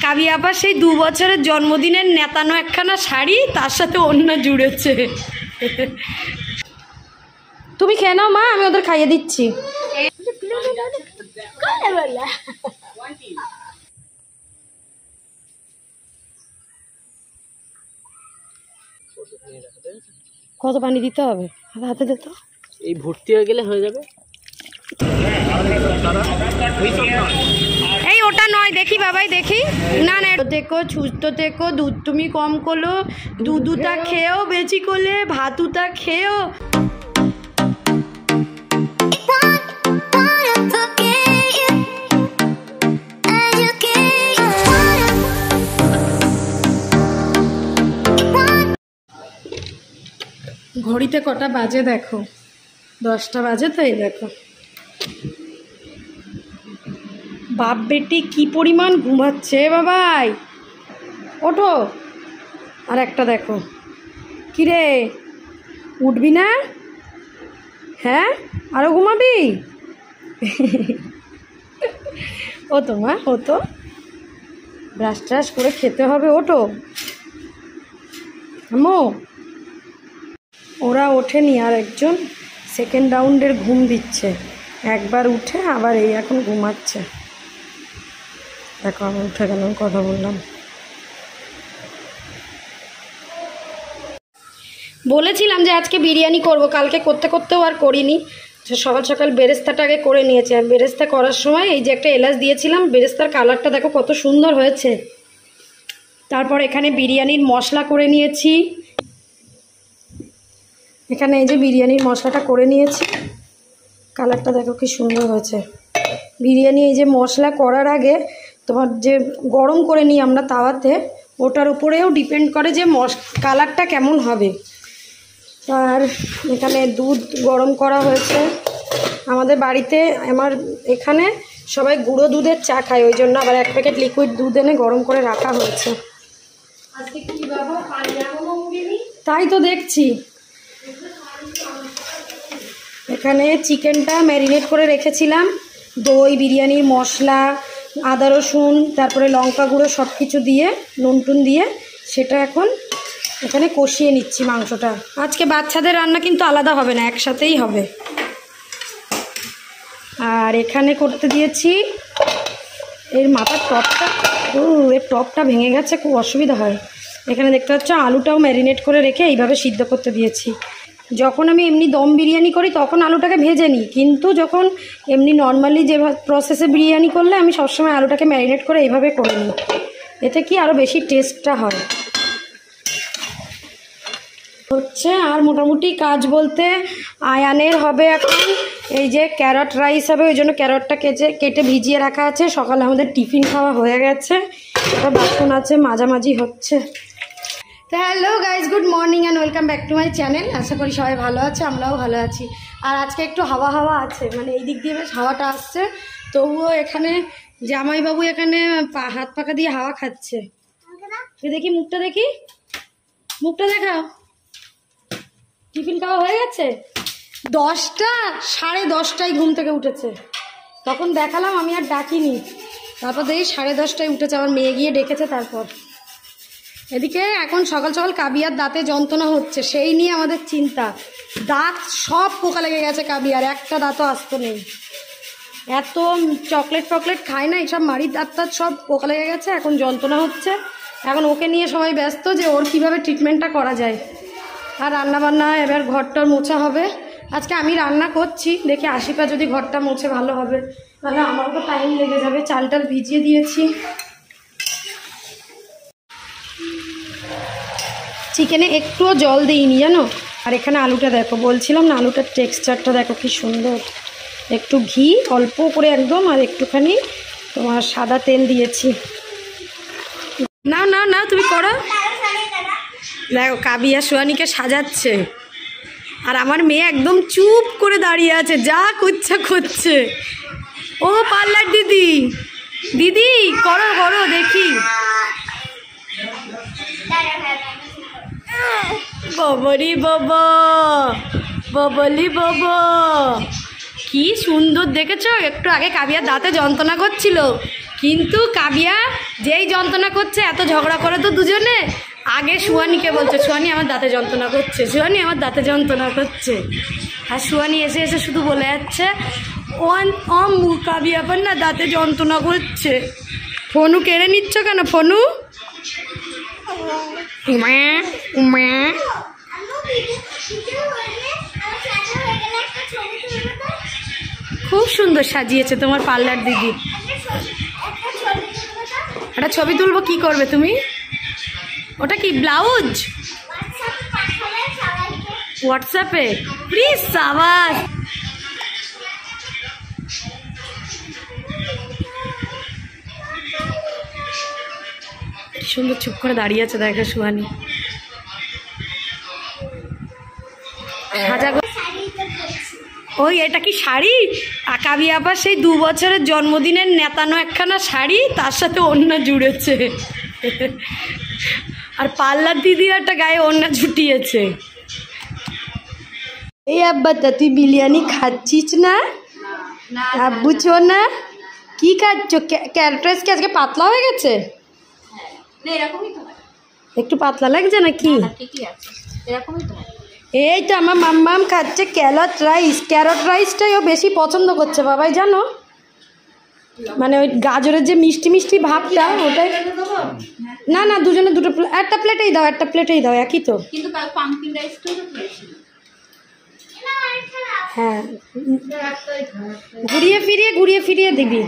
কাবি আবার সেই 2 বছরের জন্মদিনের নেতানো একখানা শাড়ি, তার সাথে অন্য জুড়েছে। তুমি খেয়ে নাও মা, আমি ওদের খাইয়ে দিচ্ছি। কত পানি দিতে হবে হাতে দিতে? এই ভর্তি হয়ে গেলে হয়ে যাবে। এই ওটা নয়, দেখি বাবাই দেখি। না না, দেখো সুস্থ থেকো, দুধ তুমি কম করলো, দুধুটা খেয়েও বেশি করলে, ভাতুটা খেয়েও। ঘড়িতে কটা বাজে দেখো, 10টা বাজে। তো এই দেখো বাপ বেটি কি পরিমাণ ঘুমাচ্ছে। বাবাই ওঠো। আর একটা দেখো, কিরে উঠবি না? হ্যাঁ আরো ঘুমাবি? ও তো মা, ও তো ব্রাশ ট্রাশ করে খেতে হবে। ওঠো আম্মু। ওরা ওঠেনি, আর একজন সেকেন্ড রাউন্ডের ঘুম দিচ্ছে। একবার উঠে আবার এই এখন ঘুমাচ্ছে। দেখো আমার উঠে গেল, কথা বললাম। বলেছিলাম যে আজকে বিরিয়ানি করব, কালকে করতে করতেও আর করিনি। সকাল সকাল বেরেস্তাটা আগে করে নিয়েছি। আর বেরেস্তা করার সময় এই যে একটা এলাচ দিয়েছিলাম, বেরেস্তার কালারটা দেখো কত সুন্দর হয়েছে। তারপর এখানে বিরিয়ানির মশলা করে নিয়েছি। এখানে এই যে বিরিয়ানির মশলাটা করে নিয়েছি, কালারটা দেখো কি সুন্দর হয়েছে। বিরিয়ানি এই যে মশলা করার আগে তোমার যে গরম করে নিই আমরা তাওয়াতে, ওটার উপরেও ডিপেন্ড করে যে কালারটা কেমন হবে। আর এখানে দুধ গরম করা হয়েছে। আমাদের বাড়িতে আমার এখানে সবাই গুঁড়ো দুধের চা খায়, ওই জন্য আবার 1 প্যাকেট লিকুইড দুধ এনে গরম করে রাখা হয়েছে। তাই তো দেখছি। এখানে চিকেনটা ম্যারিনেট করে রেখেছিলাম, দই, বিরিয়ানির মশলা, আদা রসুন, তারপরে লঙ্কা গুঁড়ো সব কিছু দিয়ে, নুন টুন দিয়ে সেটা এখন এখানে কষিয়ে নিচ্ছি মাংসটা। আজকে বাচ্চাদের রান্না কিন্তু আলাদা হবে না, একসাথেই হবে। আর এখানে করতে দিয়েছি এর মাথার টপটা, এর টপটা ভেঙে গেছে, খুব অসুবিধা হয়। এখানে দেখতে পাচ্ছ আলুটাও ম্যারিনেট করে রেখে এইভাবে সিদ্ধ করতে দিয়েছি। যখন আমি এমনি দম বিরিয়ানি করি তখন আলুটাকে ভেজে নিই, কিন্তু যখন এমনি নর্মালি যে প্রসেসে বিরিয়ানি করলে আমি সবসময় আলুটাকে ম্যারিনেট করে এইভাবে করে নিই। এতে কি আরও বেশি টেস্টটা হয় হচ্ছে। আর মোটামুটি কাজ বলতে আয়ানের হবে এখন এই যে ক্যারট রাইস হবে, ওই জন্য ক্যারটটা কেটে ভিজিয়ে রাখা আছে। সকালে আমাদের টিফিন খাওয়া হয়ে গেছে, বাসন আছে মাঝামাঝি হচ্ছে। তো hello guys, good morning and welcome back to my channel. আশা করি সবাই ভালো আছে, আমরাও ভালো আছি। আর আজকে একটু হাওয়া হাওয়া আছে, মানে এই দিক দিয়ে বেশ হাওয়াটা আসছে। তবুও এখানে জামাইবাবু এখানে হাত পাকা দিয়ে হাওয়া খাচ্ছে। দেখি মুখটা, দেখি মুখটা দেখাও। টিফিন খাওয়া হয়ে গেছে? 10টা, 10:30টায় ঘুম থেকে উঠেছে। তখন দেখালাম, আমি আর ডাকিনি। তারপর দেখি 10:30টায় উঠেছে, আমার মেয়ে গিয়ে ডেকেছে। তারপর এদিকে এখন সকাল সকাল কাবিয়ার দাঁতে যন্ত্রণা হচ্ছে, সেই নিয়ে আমাদের চিন্তা। দাঁত সব পোকা লেগে গেছে কাবিয়ার, একটা দাঁতও আস্ত নেই। এত চকলেট ফকলেট খায় না, এইসব মাড়ির দাঁত টাত সব পোকা লেগে গেছে, এখন যন্ত্রণা হচ্ছে। এখন ওকে নিয়ে সবাই ব্যস্ত যে ওর কীভাবে ট্রিটমেন্টটা করা যায়। আর রান্নাবান্না এবার ঘরটার মোছা হবে। আজকে আমি রান্না করছি, দেখি আশিপা যদি ঘরটা মোছে ভালো হবে, তাহলে আমারও তো টাইম লেগে যাবে। চাল টাল ভিজিয়ে দিয়েছি। চিকেনে একটুও জল দিইনি জানো। আর এখানে আলুটা দেখো, বলছিলাম না আলুটার টেক্সচারটা দেখো কি সুন্দর। একটু ঘি অল্প করে একদম, আর একটুখানি তোমার সাদা তেল দিয়েছি। না না না, তুমি করো। দেখো কাবিয়া সোয়ানিকে সাজাচ্ছে, আর আমার মেয়ে একদম চুপ করে দাঁড়িয়ে আছে, যা করছে করছে। ও পার্লার দিদি, দিদি করো করো দেখি। বাবারি বাবা, বাবলি বাবা, কি সুন্দর দেখেছো। একটু আগে কাবিয়ার দাঁতে যন্ত্রণা করছিল, কিন্তু কাবিয়া যেই যন্ত্রণা করছে, এত ঝগড়া করে তো দুজনে, আগে সুয়ানিকে বলছে সুয়ানি আমার দাঁতে যন্ত্রণা করছে, সুয়ানি আমার দাঁতে যন্ত্রণা করছে। আর সুয়ানি এসে এসে শুধু বলে যাচ্ছে কাবিয়া পর না দাঁতে যন্ত্রণা করছে। ফোনু কেড়ে নিচ্ছ কেন ফোনু? খুব সুন্দর সাজিয়েছে তোমার পার্লার দিদি। একটা ছবি তুলবো, কি করবে তুমি? ওটা কি ব্লাউজ? হোয়াটসঅ্যাপে প্লিজ সাবাস। সুন্দর চুপ করে দাঁড়িয়ে আছে দেখো সুহানি। ওই এটা কি শাড়ি? কাবি আবার সেই 2 বছরের জন্মদিনের নেতানো একখানা শাড়ি, তার সাথে ওড়না জুড়েছে। আর পার্লার দিদি একটা গায়ে ওড়না ঝুটিয়েছে। এই আব্বাটা তুই বিরিয়ানি খাচ্ছিস না? আব্বু চো না কি খাচ্ছ? ক্যারেট রাইস কি আজকে পাতলা হয়ে গেছে? একটু পাতলা লাগছে নাকি? এই তো আমার মাম্মাম খাচ্ছে ক্যারট রাইস। ক্যারট রাইসটাই ও বেশি পছন্দ করছে বাবাই, জানো? মানে ওই গাজরের যে মিষ্টি মিষ্টি ভাবটা, ওটাই। না না, দুজনে দুটো, একটা প্লেটেই দাও, একটা প্লেটেই দাও, একই তো। হ্যাঁ, ঘুরিয়ে ফিরিয়ে দিবি।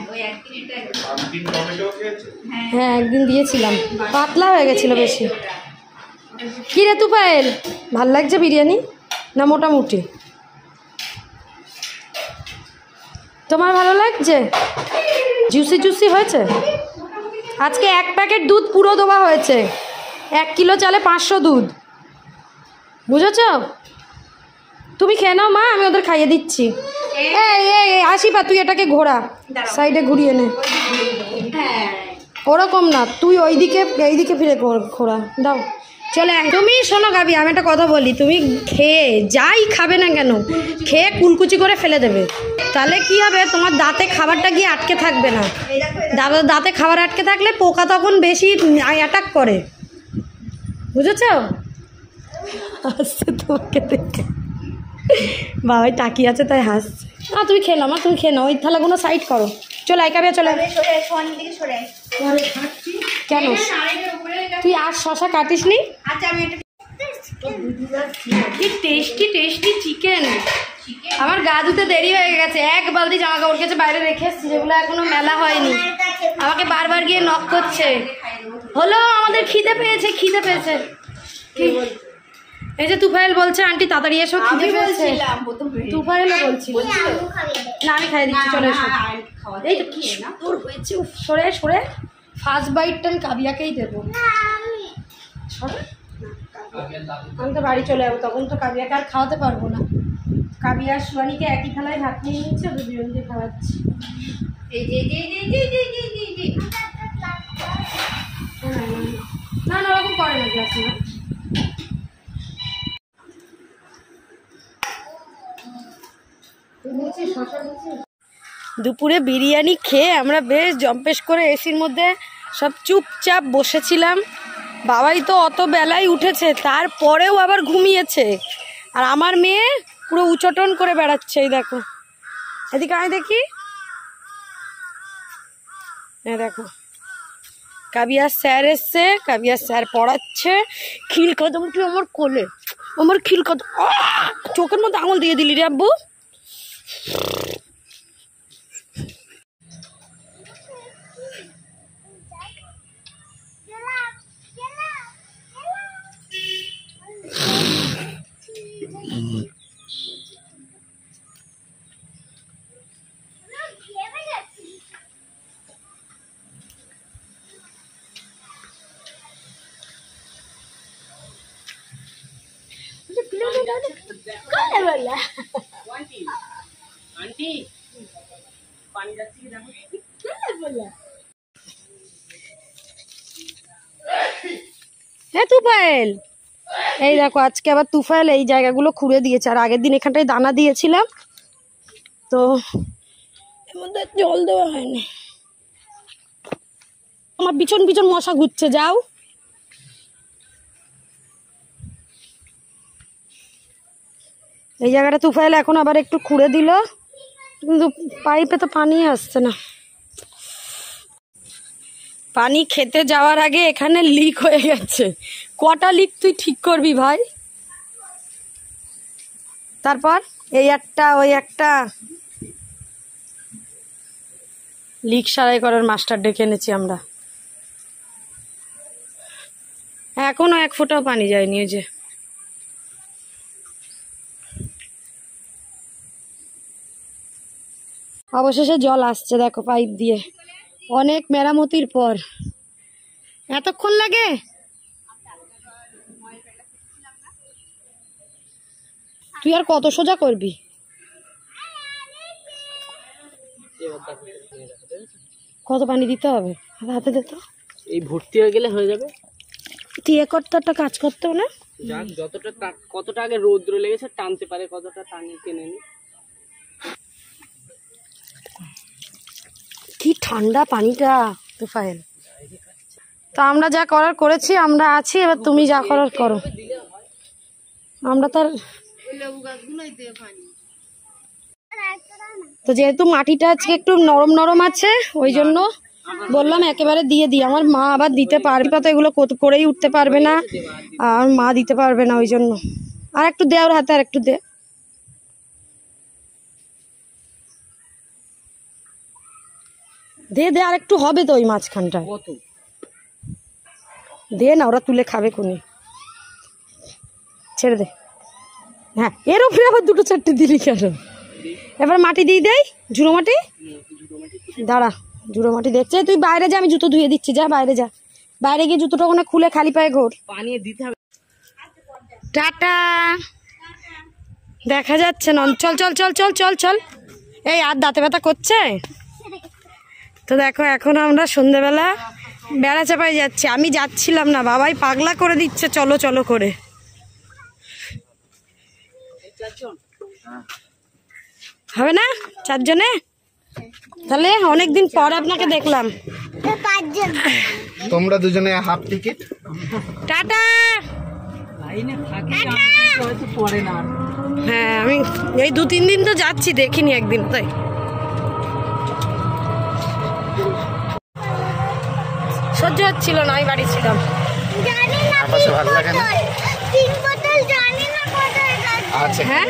হ্যাঁ একদিন দিয়েছিলাম, পাতলা হয়ে গেছিল বেশি। কি রে তুফাইল, ভাল লাগছে বিরিয়ানি না মোটামুটি? তোমার ভালো লাগছে? জুসি জুসি হয়েছে? আজকে 1 প্যাকেট দুধ পুরো দেওয়া হয়েছে। 1 কিলো চালে 500 দুধ, বুঝেছ? তুমি খেয়ে নাও মা, আমি ওদের খাইয়ে দিচ্ছি। এই আসিফা, তুই এটাকে ঘোরা, সাইডে ঘুরিয়ে নে। ওরকম না, তুই এইদিকে ফিরে ঘোরা দাও। চলে তুমি শোনো গাবি, আমি একটা কথা বলি, তুমি খেয়ে যাই খাবে না কেন, খেয়ে কুলকুচি করে ফেলে দেবে। তাহলে কি হবে, তোমার দাঁতে খাবারটা গিয়ে আটকে থাকবে না। দাঁতে খাবার আটকে থাকলে পোকা তখন বেশি অ্যাটাক করে, বুঝেছ? হাসছে তোমাকে দেখে, বাবাই তাকিয়ে আছে তাই হাসছে। না তুমি খেয়ে নাও মা, তুমি খেয়ে নাও, ওই থালাগুলো সাইড করো। চলে আইকাবে, চলে। কেন তুই আর শশা কাটিস নি? কি টেস্টি টেস্টি চিকেন। আমার গা ধুতে দেরি হয়ে গেছে, 1 বালতি জামা কাপড় কেছে বাইরে রেখে এসেছি, যেগুলো এখনো মেলা হয়নি। আমাকে বারবার গিয়ে নক করছে, হলো আমাদের খিদে পেয়েছে। কি এই যে তুফাইল বলছে আন্টি তাড়াতাড়ি এসো, খিদে পেয়েছে। তুফাইলও বলছিল না, আমি খাইয়ে দিচ্ছি, চলে এসো। এই তো কি সুন্দর হয়েছে, সরে ফার্স্ট বাইটটা আমি কাবিয়াকেই দেবো। আমি তো বাড়ি চলে যাবো, তখন তো কাবিয়াকে আর খাওয়াতে পারবো না। কাবিয়া সুয়ানিকে একই থালায় ভাত নিয়ে নিচ্ছে, ওদের দুজনকে খাওয়াচ্ছি। না ওরকম করে না গ্লাস না। দুপুরে বিরিয়ানি খেয়ে আমরা বেশ জম্পেশ করে এসির মধ্যে সব চুপচাপ বসেছিলাম। বাবাই তো অত বেলায় উঠেছে, তারপরেও আবার ঘুমিয়েছে। আর আমার মেয়ে পুরো উচটন করে বেড়াচ্ছে। এই দেখো, এদিকে আমি দেখি, দেখো কাবিয়া স্যার এসছে, কাবিয়া স্যার পড়াচ্ছে। খিলকদম কি আমার কোলে, আমার খিলকদম। চোখের মধ্যে আঙুল দিয়ে দিলি রে আব্বু। হ্যাঁ তুফাইল, এই দেখো আজকে আবার তুফাইল এই জায়গাগুলো খুঁড়ে দিয়েছে। আর আগের দিন এখানটায় দানা দিয়েছিলাম, তো এর মধ্যে জল দেওয়া হয়নি। আমার পিছন পিছন মশা ঘুরছে, যাও। এই জায়গাটা তুফাইল এখন আবার একটু খুঁড়ে দিল, কিন্তু পাইপে তো পানি আসছে না। পানি খেতে যাওয়ার আগে এখানে লিক হয়ে গেছে। কটা লিক তুই ঠিক করবি ভাই? তারপর এই একটা ওই একটা লিক সারাই করার মাস্টার ডেকে এনেছি আমরা। এখনো 1 ফোঁটাও পানি যায়নি। ওই যে অবশেষে জল আসছে, দেখো পাইপ দিয়ে, অনেক মেরামতির পর। এতক্ষণ লাগে? তুই আর কত সোজা করবি? কত পানি দিতে হবে হাতে দে তো। এই ভর্তি হয়ে গেলে হয়ে যাবে। তুই এ করতে একটা কাজ করতেও না, যাক যতটা কতটা আগে রৌদ্র লেগেছে টানতে পারে, কতটা টানি টেনে নি। কি ঠান্ডা পানিটা তুফাইল। তো আমরা যা করার করেছি, আমরা আছি, এবার তুমি যা করার করো। আমরা তার তো যেহেতু মাটিটা আজকে একটু নরম নরম আছে, ওই জন্য বললাম একেবারে দিয়ে দিই। আমার মা আবার দিতে পারবে তো, এগুলো করেই উঠতে পারবে না, আর মা দিতে পারবে না, ওই জন্য। আর একটু দে ওর হাতে, আর একটু দে। দে দে, আর একটু হবে তো ওই মাঝখানটা। দে না, ওরা তুলে খাবে কোনি। ছেড়ে দে। হ্যাঁ, এর উপরে আবার 2-4টে দিলি কেন? এবার মাটি দিয়ে দেয়, ঝুড়ো মাটি। দাঁড়া, ঝুড়ো মাটি দেখছে। তুই বাইরে যা, আমি জুতো ধুয়ে দিচ্ছি, যা বাইরে যা। বাইরে গিয়ে জুতোটা ওখানে খুলে খালি পায়ে ঘোর। পানি দিতে হবে। টাটা। দেখা যাচ্ছে না। চল চল চল চল চল চল। এই আর দাঁতে ব্যথা করছে তো। দেখো এখন আমরা সন্ধ্যেবেলা বেড়া চাপাই যাচ্ছি। আমি যাচ্ছিলাম না, বাবাই পাগলা করে দিচ্ছে চলো চলো করে। হবে না 4 জনে? তাহলে অনেকদিন পর আপনাকে দেখলাম। তোমরা দুজনে হাফ টিকিট। টাটা। হ্যাঁ, আমি এই 2-3 দিন তো যাচ্ছি, দেখিনি একদিন, তাই সহ্য হচ্ছিল না, আমি বাড়ি ছিলাম। ভালো লাগে না? হ্যাঁ,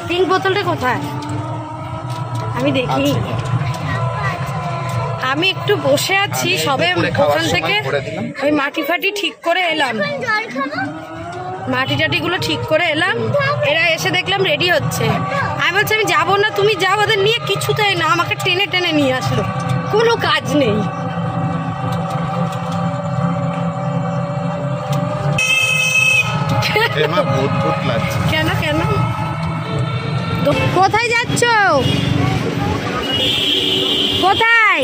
পিঙ্ক বোতলটা কোথায় আমি দেখি। আমি একটু বসে আছি, সবে ওখান থেকে ওই মাটি ফাটি ঠিক করে এলাম, মাটি টাটিগুলো ঠিক করে এলাম। এরা এসে দেখলাম রেডি হচ্ছে। আমি বলছি আমি যাবো না, তুমি যাও। ওদের নিয়ে কিছুতেই না, আমাকে টেনে টেনে নিয়ে আসলো, কোনো কাজ নেই। কেন কেন? কোথায় যাচ্ছ? কোথায়?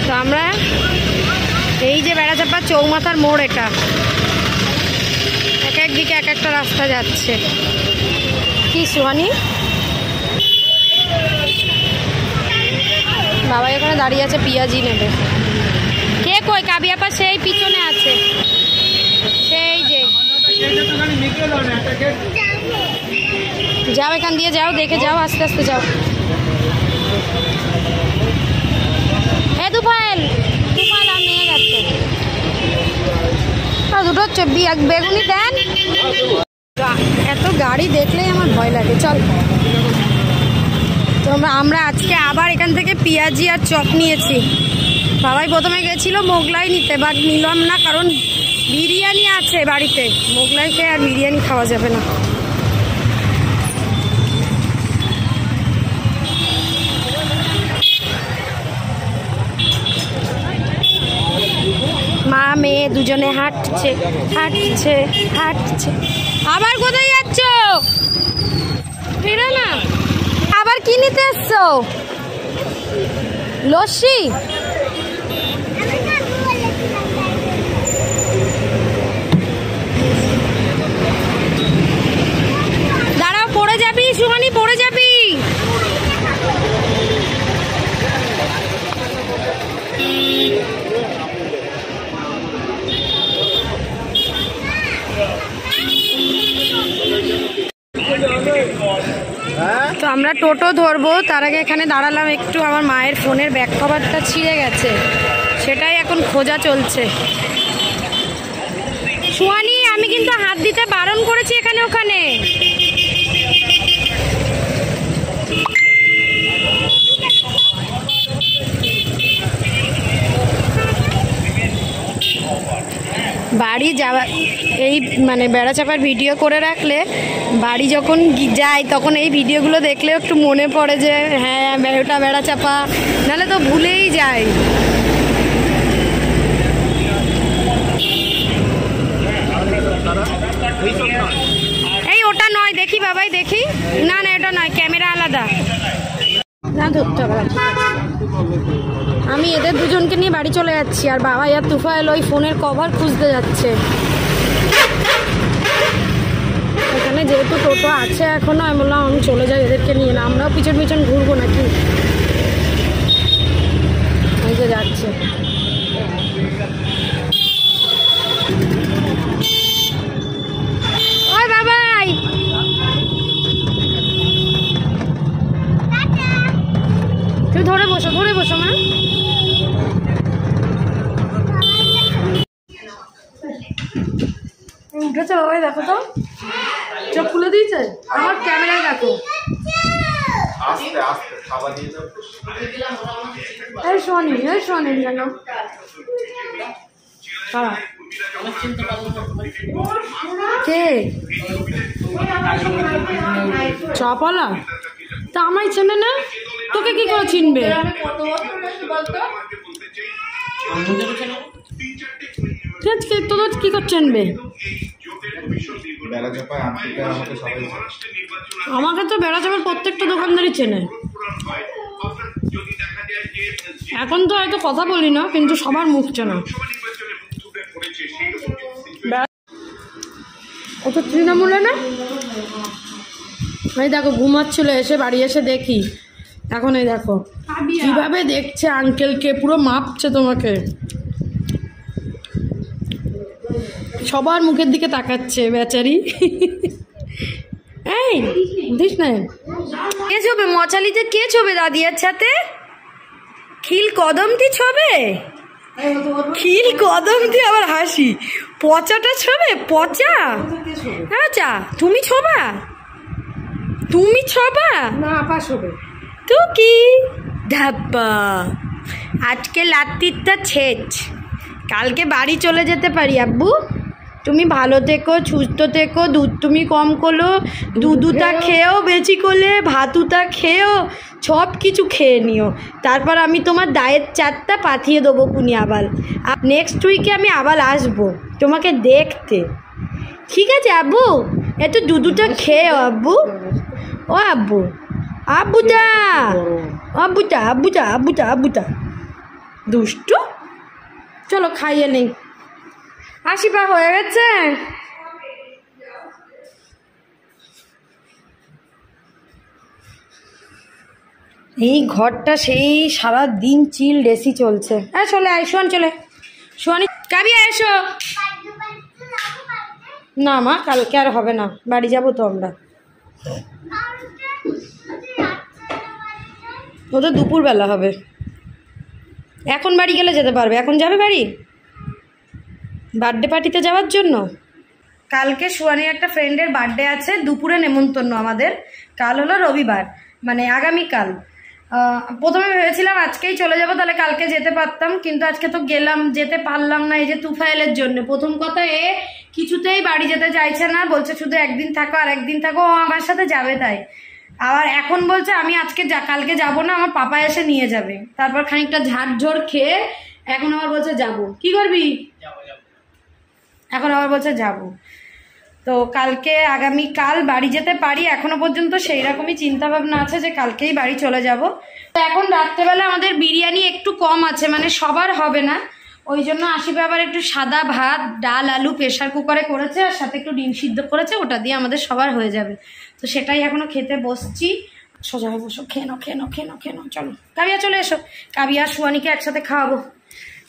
তো আমরা এই যে বেড়াচাপা চৌমাথার মোড়, এটা এক একদিকে এক একটা রাস্তা যাচ্ছে। কি সোহানি, বাবা এখানে দাঁড়িয়ে আছে, পেঁয়াজি নেবে। কে কই? কাবিয়াপা সেই পিছনে আছে, সেই যে। যাও, এখান দিয়ে যাও, দেখে যাও, আস্তে আস্তে যাও। এ তুফাইল, তুফাইল আর নিয়ে যাচ্ছে। দুটো বেগুনি দেন। এত গাড়ি দেখলেই আমার ভয় লাগে। চল, তো আমরা আজকে আবার এখান থেকে পেঁয়াজি আর চপ নিয়েছি। বাবাই প্রথমে গেছিল মোগলাই নিতে, বাট নিলাম না, কারণ বিরিয়ানি আছে বাড়িতে। মোগলাই খেয়ে আর বিরিয়ানি খাওয়া যাবে না। মা মেয়ে দুজনে হাঁটছে হাঁটছে হাঁটছে। আবার কোথায় যাচ্ছ? ফিরে না, আবার কি নিতে এসছো? লস্যি? আমরা টোটো ধরবো, তার আগে এখানে দাঁড়ালাম একটু। আমার মায়ের ফোনের ব্যাক কভারটা ছিঁড়ে গেছে, সেটাই এখন খোঁজা চলছে। সোয়ানি, আমি কিন্তু হাত দিতে বারণ করেছি এখানে ওখানে। বাড়ি যাওয়া এই মানে বেড়া চাপার ভিডিও করে রাখলে বাড়ি যখন যাই তখন এই ভিডিওগুলো দেখলেও একটু মনে পড়ে যে হ্যাঁ ওটা বেড়া চাপা, নাহলে তো ভুলেই যাই। এই ওটা নয়, দেখি বাবাই দেখি। না না এটা নয়, ক্যামেরা আলাদা না, ধরতে হবে। আমি এদের দুজনকে নিয়ে বাড়ি চলে যাচ্ছি, আর বাবা আর তুফাইল ওই ফোনের কভার খুঁজতে যাচ্ছে। এখানে যেহেতু টোটো আছে এখনো, আমি বললাম আমি চলে যাই এদেরকে নিয়ে, না আমরাও পিছন পিছন ঘুরবো নাকি। এই যে যাচ্ছে। ওই বাবাই, তুই ধরে বসো মা। উঠেছে বাবাই, দেখো তো চোখ খুলে দিয়েছে। আমার ক্যামেরায় দেখো। এই শোনি কেন কে চপলা? তা আমায় চেনে না, তোকে কি করে চিনবে? তোদের কি করে চিনবে? আমাকে তো বেড়া চাপার প্রত্যেকটা দোকানদারই চেনে। এখন তো হয়তো কথা বলি না, কিন্তু সবার মুখ চেনা। ও তো তৃণমূলে না। এই দেখো ঘুমাচ্ছিল, এসে বাড়ি এসে দেখি এখন এই দেখো কিভাবে দেখছে আঙ্কেলকে, পুরো মাপছে তোমাকে, সবার মুখের দিকে তাকাচ্ছে বেচারি। এই বুঝিস না কে ছবে মচালিতে, কে ছবে দাদিয়ার সাথে? খিল কদমতি ছবে, খিল কদমতি আবার হাসি। পচাটা ছবে, পচা। আচ্ছা তুমি ছবা, তুমি ছবা না? আপা ছবে তো কি ধাপ্পা। আজকে লাত্তিরটা ছেচ, কালকে বাড়ি চলে যেতে পারি। আব্বু তুমি ভালো থেকো, সুস্থ থেকো, দুধ তুমি কম করো, দুধুটা খেয়েও, বেশি করলে ভাতুটা খেয়েও, সব কিছু খেয়ে নিও। তারপর আমি তোমার ডায়েট চার্টটা পাঠিয়ে দেবো কুনি। আবার নেক্সট উইকে আমি আবার আসবো তোমাকে দেখতে, ঠিক আছে আব্বু? একটু দুধুটা খেয়েও আব্বু। ও আব্বু, আব্বুটা আব্বুটা আব্বুটা আব্বুটা আব্বুটা দুষ্টু। চলো খাইয়ে নেই, আসি পা হয়ে গেছে। এই ঘরটা সেই সারা দিন চিল ডেসি চলছে। হ্যাঁ চলে আয় শোন, চলে শোয়ানি কাবিয়া এসো। না মা কালকে আর হবে না, বাড়ি যাবো তো আমরা। ও তো দুপুরবেলা হবে, এখন বাড়ি গেলে যেতে পারবে। এখন যাবে বাড়ি বার্থডে পার্টিতে যাওয়ার জন্য? কালকে সোয়ানির একটা ফ্রেন্ডের বার্থডে আছে, দুপুরে নেমন্তন্ন আমাদের। কাল হলো রবিবার, মানে আগামীকাল। প্রথমে ভেবেছিলাম আজকেই চলে যাব, তাহলে কালকে যেতে পারতাম, কিন্তু আজকে তো যেতে পারলাম না এই যে তুফাইলের জন্য। প্রথম কথা এ কিছুতেই বাড়ি যেতে চাইছে না, বলছে শুধু একদিন থাকো আর একদিন থাকো, ও আমার সাথে যাবে তাই। আবার এখন বলছে আমি কালকে যাব না, আমার পাপা এসে নিয়ে যাবে। তারপর খানিকটা ঝাড়ঝোড় খেয়ে এখন আবার বলছে যাব। কি করবি? এখন আবার বলছে যাব। তো কালকে আগামীকাল বাড়ি যেতে পারি, এখনো পর্যন্ত সেই রকমই চিন্তা ভাবনা আছে যে কালকেই বাড়ি চলে যাব। তো এখন রাত্রেবেলা আমাদের বিরিয়ানি একটু কম আছে, মানে সবার হবে না, ওই জন্য আশিফ আবার একটু সাদা ভাত, ডাল, আলু প্রেশার কুকারে করেছে, আর সাথে একটু ডিম সিদ্ধ করেছে, ওটা দিয়ে আমাদের সবার হয়ে যাবে। তো সেটাই এখনো খেতে বসছি। সোজা হয়ে বসো, খেয়ে নাও। চলো কাবিয়া চলে এসো, কাবিয়া সোয়ানিকে একসাথে খাওয়াবো।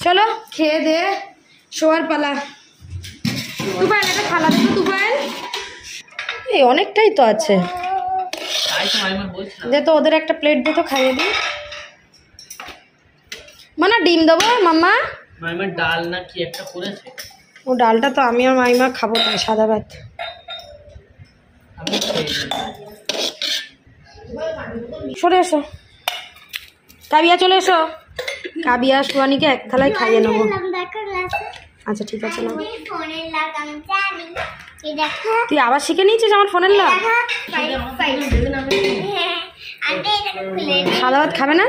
চলো খেয়ে দে শোয়ার পালা। তুফাইল একটা খালা দেখো, তুফাইল এই অনেকটাই তো আছে। তাই তো মাইমা বলছিলাম। যে তো ওদের একটা প্লেট দে তো খাইয়ে দিই। মানে ডিম দেবো মাম্মা? মাইমা ডাল না কি একটা করেছে। ও ডালটা তো আমি আর মাইমা খাবো, তাই সাদা ভাত। আমি খেয়ে নিই। সরে এসো, কাবিয়া চলে এসো। কাবিয়া সুয়ানিকে এক থালায় খাইয়ে নেবো। আচ্ছা ঠিক আছে না, তুই আবার শিখে নিয়েছিস আমার ফোনের লাগ। সাদা ভাত খাবে না?